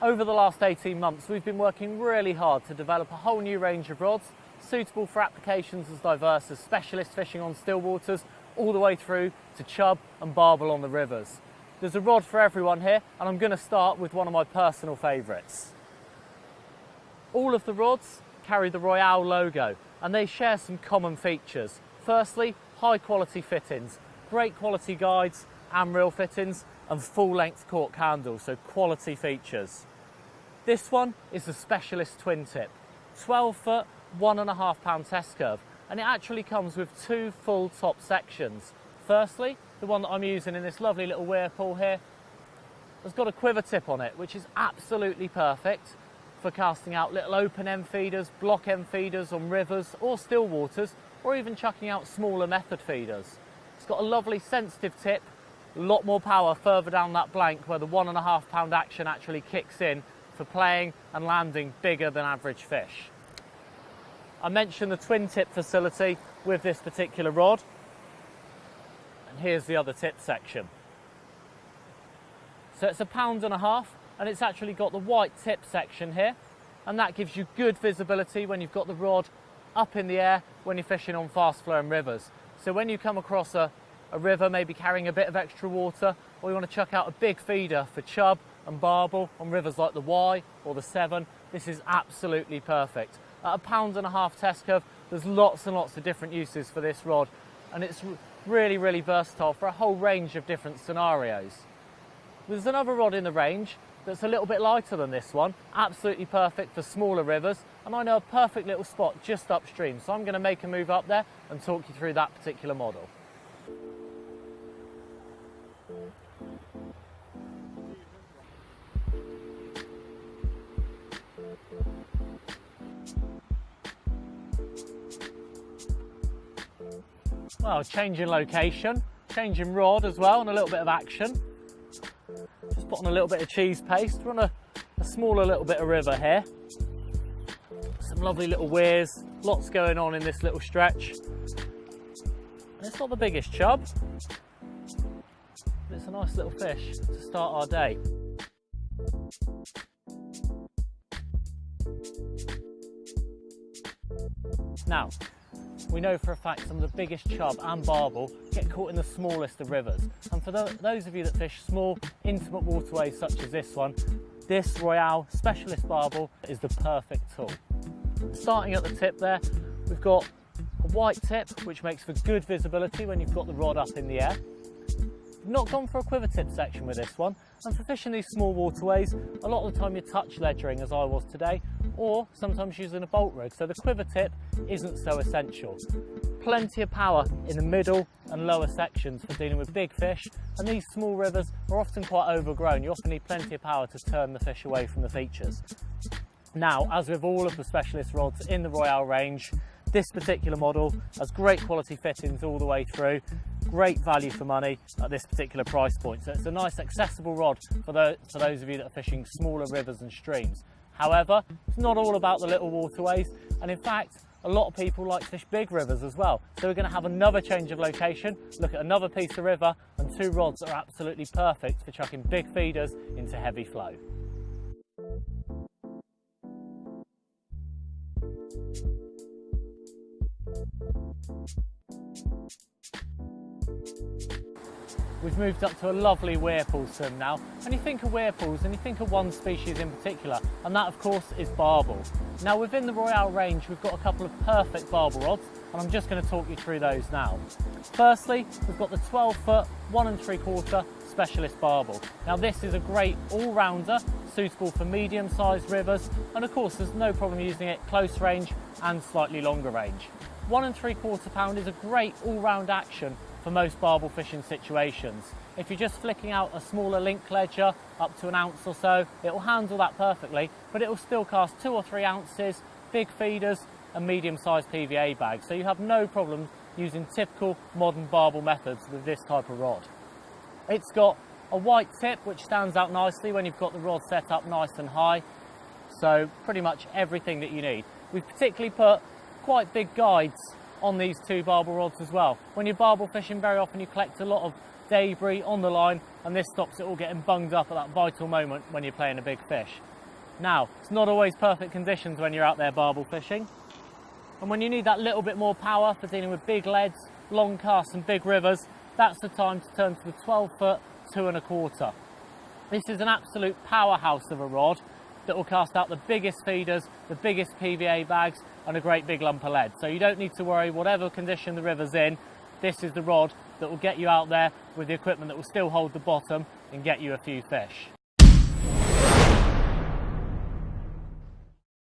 Over the last 18 months, we've been working really hard to develop a whole new range of rods suitable for applications as diverse as specialist fishing on still waters, all the way through to chub and barbel on the rivers. There's a rod for everyone here, and I'm going to start with one of my personal favourites. All of the rods carry the Royale logo, and they share some common features. Firstly, high quality fittings, great quality guides and reel fittings, and full length cork handles, so quality features. This one is the Specialist twin tip, 12 foot, 1.5 pound test curve, and it actually comes with two full top sections. Firstly, the one that I'm using in this lovely little whirlpool here has got a quiver tip on it, which is absolutely perfect for casting out little open end feeders, block end feeders on rivers or still waters, or even chucking out smaller method feeders. It's got a lovely sensitive tip, a lot more power further down that blank where the 1.5 pound action actually kicks in for playing and landing bigger than average fish. I mentioned the twin tip facility with this particular rod, and here's the other tip section. So it's £1.5 pound, and it's actually got the white tip section here, and that gives you good visibility when you've got the rod up in the air when you're fishing on fast flowing rivers. So when you come across a river maybe carrying a bit of extra water, or you want to chuck out a big feeder for chub and barbel on rivers like the Wye or the Severn, this is absolutely perfect. At £1.5 pound test curve, there's lots and lots of different uses for this rod, and it's really, really versatile for a whole range of different scenarios. There's another rod in the range that's a little bit lighter than this one, absolutely perfect for smaller rivers, and I know a perfect little spot just upstream, so I'm going to make a move up there and talk you through that particular model. Well, changing location, changing rod as well, and a little bit of action. Just put on a little bit of cheese paste. We're on a smaller little bit of river here. Some lovely little weirs, lots going on in this little stretch. And it's not the biggest chub, but it's a nice little fish to start our day. Now, we know for a fact some of the biggest chub and barbel get caught in the smallest of rivers. And for those of you that fish small, intimate waterways such as this one, this Royale Specialist Barbel is the perfect tool. Starting at the tip there, we've got a white tip, which makes for good visibility when you've got the rod up in the air. We've not gone for a quiver tip section with this one, and for fishing these small waterways, a lot of the time you're touch ledgering as I was today, or sometimes using a bolt rig, so the quiver tip isn't so essential. Plenty of power in the middle and lower sections for dealing with big fish, and these small rivers are often quite overgrown. You often need plenty of power to turn the fish away from the features. Now, as with all of the specialist rods in the Royale range, this particular model has great quality fittings all the way through, great value for money at this particular price point. So it's a nice accessible rod for those of you that are fishing smaller rivers and streams. However, it's not all about the little waterways, and in fact, a lot of people like to fish big rivers as well. So we're going to have another change of location, look at another piece of river, and two rods that are absolutely perfect for chucking big feeders into heavy flow. We've moved up to a lovely whirlpool swim now, and you think of whirlpools and you think of one species in particular, and that of course is barbel. Now within the Royale range we've got a couple of perfect barbel rods, and I'm just going to talk you through those now. Firstly, we've got the 12 foot 1 3/4 Specialist Barbel. Now this is a great all-rounder, suitable for medium-sized rivers, and of course there's no problem using it close range and slightly longer range. 1 3/4 pound is a great all-round action for most barbel fishing situations. If you're just flicking out a smaller link ledger up to an ounce or so, it will handle that perfectly, but it will still cast 2 or 3 ounces, big feeders and medium-sized PVA bags, so you have no problem using typical modern barbel methods with this type of rod. It's got a white tip which stands out nicely when you've got the rod set up nice and high, so pretty much everything that you need. We've particularly put quite big guides on these 2 barbel rods as well. When you're barbel fishing, very often you collect a lot of debris on the line, and this stops it all getting bunged up at that vital moment when you're playing a big fish. Now, it's not always perfect conditions when you're out there barbel fishing, and when you need that little bit more power for dealing with big leads, long casts and big rivers, that's the time to turn to the 12-foot 2 1/4. This is an absolute powerhouse of a rod that will cast out the biggest feeders, the biggest PVA bags and a great big lump of lead. So you don't need to worry whatever condition the river's in. This is the rod that will get you out there with the equipment that will still hold the bottom and get you a few fish.